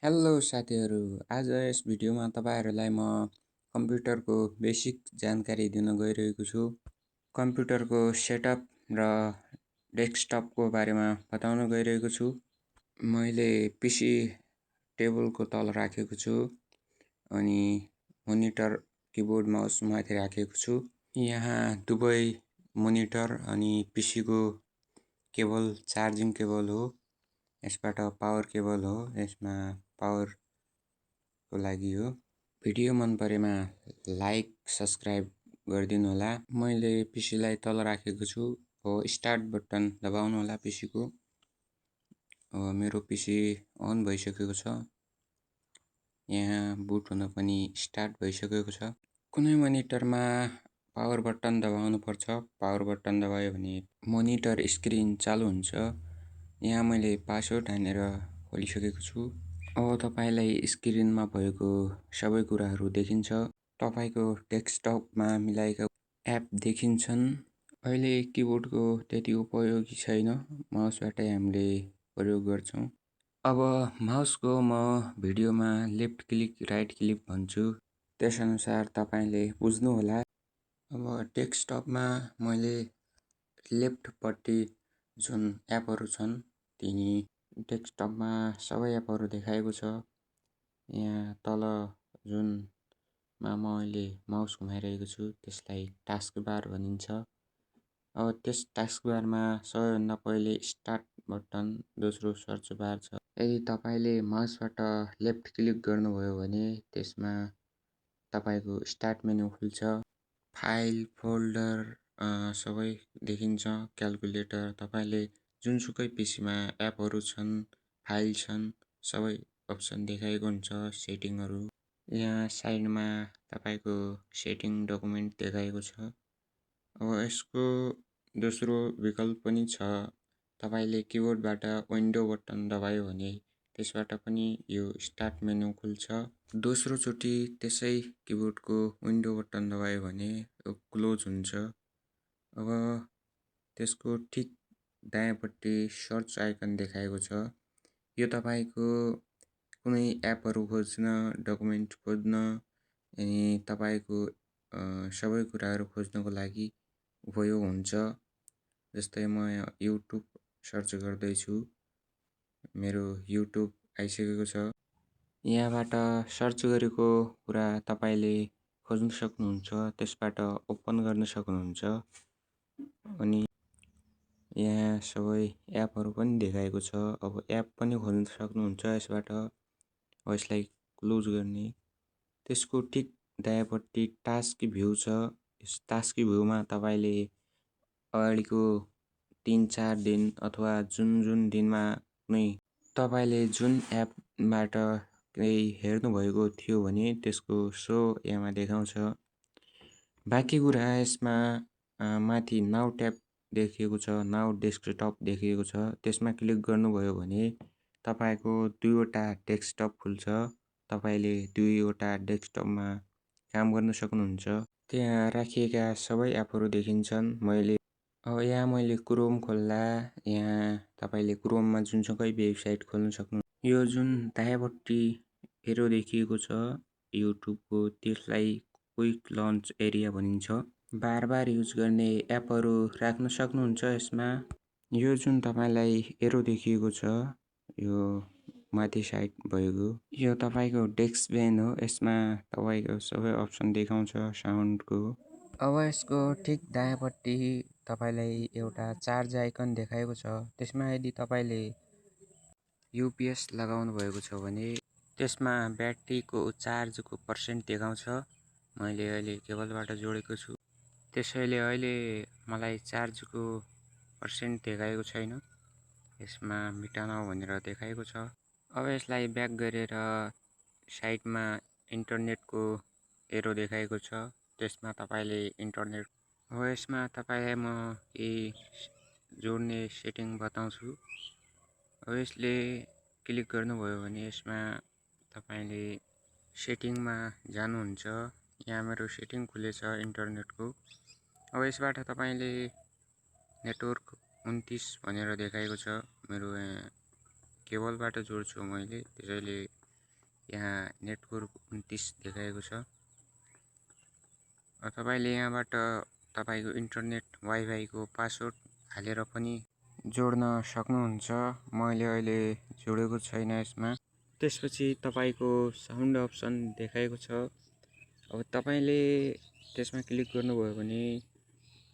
Hello साथीहरू, आज यस भिडियोमा तपाईहरुलाई म कम्प्युटरको बेसिक जानकारी दिन गइरहेको छु। कम्प्युटरको सेटअप र डेस्कटपको बारेमा बताउन गइरहेको छु। मैले पीसी टेबलको तल राखेको छु अनि मोनिटर, किबोर्ड, माउस माथि राखेको छु। यहाँ दुवै मोनिटर अनि पीसी को केबल चार्जिङ केबल हो। यसबाट पावर केबल हो। यसमा पावर को लागि हो। भिडियो मन परेमा लाइक सब्स्क्राइब गरिदिनु होला। मैले पीसी लाई तल राखेको छु। स्टार्ट बटन दबाउनु होला पीसी को। मेरो पीसी अन भइसकेको छ। यहाँ बुट हुन पनि स्टार्ट भइसकेको छ। कुनै मोनिटरमा पावर बटन दबाउनु पर्छ। पावर बटन दबायो भने मोनिटर स्क्रिन चालु हुन्छ। यहाँ मैले पासवर्ड हानेर खोलिसकेको छु। अब तपाईलाई स्क्रिनमा भएको सबै कुराहरू देखिन्छ। तपाईको डेस्कटपमा मिलाएका एप देखिन्छन्। अहिले किबोर्डको त्यति उपयोगी छैन। माउसबाटै हामीले प्रयोग गर्छौं। अब माउसको म भिडियोमा लेफ्ट क्लिक राइट क्लिक भन्छु। त्यसअनुसार तपाईले बुझ्नु होला। अब डेस्कटपमा मैले लेफ्टपट्टि जुन एपहरू छन् तिनी डेस्कटपमा सबै एपहरू देखाएको छ। यहाँ तल जुन मैले माउस घुमाइरहेको छु त्यसलाई टास्क बार भनिन्छ। अब त्यस टास्क बारमा सबैभन्दा पहिले स्टार्ट बटन, दोस्रो सर्च बार छ। यदि तपाईले माउसबाट लेफ्ट क्लिक गर्नुभयो भने त्यसमा तपाईको स्टार्ट मेनु खुल्छ। फाइल, फोल्डर सबै देखिन्छ। क्याल्कुलेटर, तपाईले जुनसुकै पीसीमा एपहरू छन्, फाइल छन्, सबै अप्सन देखाएको हुन्छ। सेटिङहरू यहाँ साइडमा तपाईको सेटिङ डकुमेन्ट देखाएको छ। अब यसको दोस्रो विकल्प पनि छ। तपाईले किबोर्डबाट विन्डो बटन दबायो भने त्यसबाट पनि यो स्टार्ट मेनु खुल्छ। दोस्रो चोटी त्यसै किबोर्डको विन्डो बटन दबायो भने यो क्लोज हुन्छ। अब त्यसको ठीक दायाँपट्टि सर्च आइकन देखाएको छ। यो तपाईको कुनै एपहरू खोज्न, डकुमेन्ट खोज्न अनि तपाईको सबै कुराहरू खोज्नको लागि उपयोग हुन्छ। जस्तै म युट्युब सर्च गर्दै छु। मेरो युट्युब आइसकेको छ। यहाँबाट सर्च गरेको कुरा तपाईले खोज्न सक्नुहुन्छ। त्यसबाट ओपन गर्न सक्नुहुन्छ। अनि यहाँ सबै एपहरू पनि देखाएको छ। अब एप पनि खोल्न सक्नुहुन्छ यसबाट। यसलाई क्लोज गर्ने। त्यसको ठीक दायाँपट्टि टास्क भ्यू छ। यस टास्क भ्यूमा तपाईले अगाडिको 3-4 दिन अथवा जुन दिनमा कुनै तपाईले जुन एपबाट केही हेर्नु भएको थियो भने त्यसको सो यहाँ देखाउँछ। बाँकी कुरा यसमा माथि नाउ ट्याब देखिएको छ, नाउ डेस्कटप देखिएको छ। त्यसमा क्लिक गर्नुभयो भने तपाईको दुईवटा डेस्कटप खुल्छ। तपाईले दुईवटा डेस्कटपमा काम गर्न सक्नुहुन्छ। त्यहाँ राखिएका सबै एपहरू देखिन्छन्। अब यहाँ मैले क्रोम खोल्दा यहाँ तपाईले क्रोममा जुनसुकै वेबसाइट खोल्न सक्नुहुन्छ। यो जुन दायाँपट्टि एरो देखिएको छ युट्युबको त्यसलाई क्विक लन्च एरिया भनिन्छ। बारबार युज गर्ने एपहरू राख्न सक्नुहुन्छ यसमा। यो जुन तपाईलाई एरो देखिएको छ यो माथि साइड भएको यो तपाईको डेस्क बेन हो। यसमा तपाईको सबै अप्सन देखाउँछ साउन्डको। अब यसको ठीक दायाँपट्टि तपाईलाई एउटा चार्ज आइकन देखाएको छ। त्यसमा यदि तपाईले युपीएस लगाउनु भएको छ भने त्यसमा ब्याट्रीको चार्जको पर्सेन्ट देखाउँछ। मैले अहिले केबलबाट जोडेको छु। त्यसैले अहिले मलाई चार्जको पर्सेन्ट देखाएको छैन। यसमा मिटाउन भनेर देखाएको छ। अब यसलाई ब्याक गरेर साइडमा इन्टरनेटको एरो देखाएको छ। त्यसमा तपाईले इन्टरनेट हो। यसमा तपाईलाई म केही जोड्ने सेटिङ बताउँछु। अब यसले क्लिक गर्नुभयो भने यसमा तपाईले सेटिङमा जानुहुन्छ। यहाँ मेरो सेटिङ खुलेछ इन्टरनेटको। अब यसबाट तपाईले नेटवर्क 29 भनेर देखाएको छ। मेरो केबलबाट जोड्छु मैले, त्यसैले यहाँ नेटवर्क 29 देखाएको छ। तपाईले यहाँबाट तपाईको इन्टरनेट वाइफाईको पासवर्ड हालेर पनि जोड्न सक्नुहुन्छ। मैले अहिले जोडेको छैन यसमा। त्यसपछि तपाईको साउन्ड अप्सन देखाएको छ। अब तपाईले त्यसमा क्लिक गर्नुभयो भने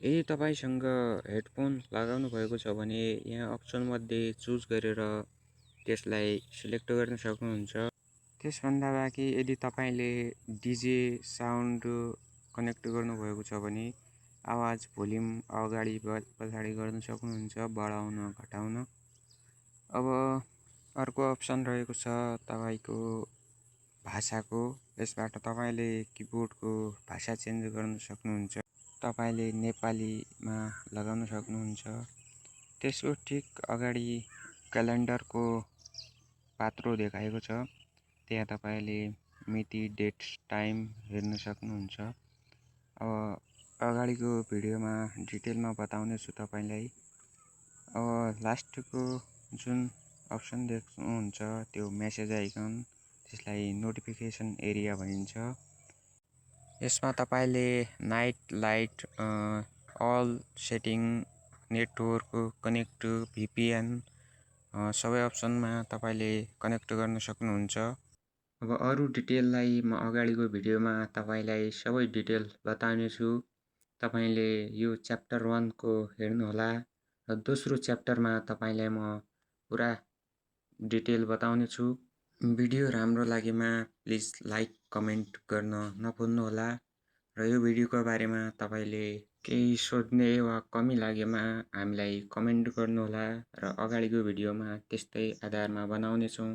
यदि तपाईसँग हेडफोन लगाउनु भएको छ भने यहाँ अप्सन मध्ये चुज गरेर त्यसलाई सिलेक्ट गर्न सक्नुहुन्छ। त्यसभन्दा बाँकी यदि तपाईले डीजे साउन्ड कनेक्ट गर्नुभएको छ भने आवाज भोल्युम अगाडि पछाडि गर्न सक्नुहुन्छ, बढाउन घटाउन। अब अर्को अप्सन रहेको छ तपाईको भाषाको। यसबाट तपाईले किबोर्डको भाषा चेन्ज गर्न सक्नुहुन्छ। तपाईले नेपालीमा लगाउन सक्नुहुन्छ। त्यसको ठिक अगाडि क्यालेन्डरको पात्रो देखाएको छ। त्यहाँ तपाईले मिति, डेट, टाइम हेर्न सक्नुहुन्छ। अब अगाडिको भिडियोमा डिटेलमा बताउने छु तपाईलाई। अब लास्टको जुन अप्सन देख्नुहुन्छ त्यो मेसेज आइकन, त्यसलाई नोटिफिकेसन एरिया भनिन्छ। यसमा तपाईले night light, all setting, network connect, VPN सबै अप्सनमा तपाईले कनेक्ट गर्न सक्नुहुन्छ। अब अरु डिटेललाई म अगाडिको भिडियोमा तपाईलाई सबै डिटेल बताउने छु। तपाईले यो च्याप्टर 1 को हेर्नुहोला र दोस्रो च्याप्टरमा तपाईलाई म पुरा डिटेल बताउने छु। भिडियो राम्रो लागेमा प्लिज लाइक कमेन्ट गर्न नभुल्नुहोला र यो भिडियोको बारेमा तपाईले केही सोध्ने वा कमी लागेमा हामीलाई कमेन्ट गर्नुहोला र अगाडिको भिडियोमा त्यस्तै आधारमा बनाउने छौं।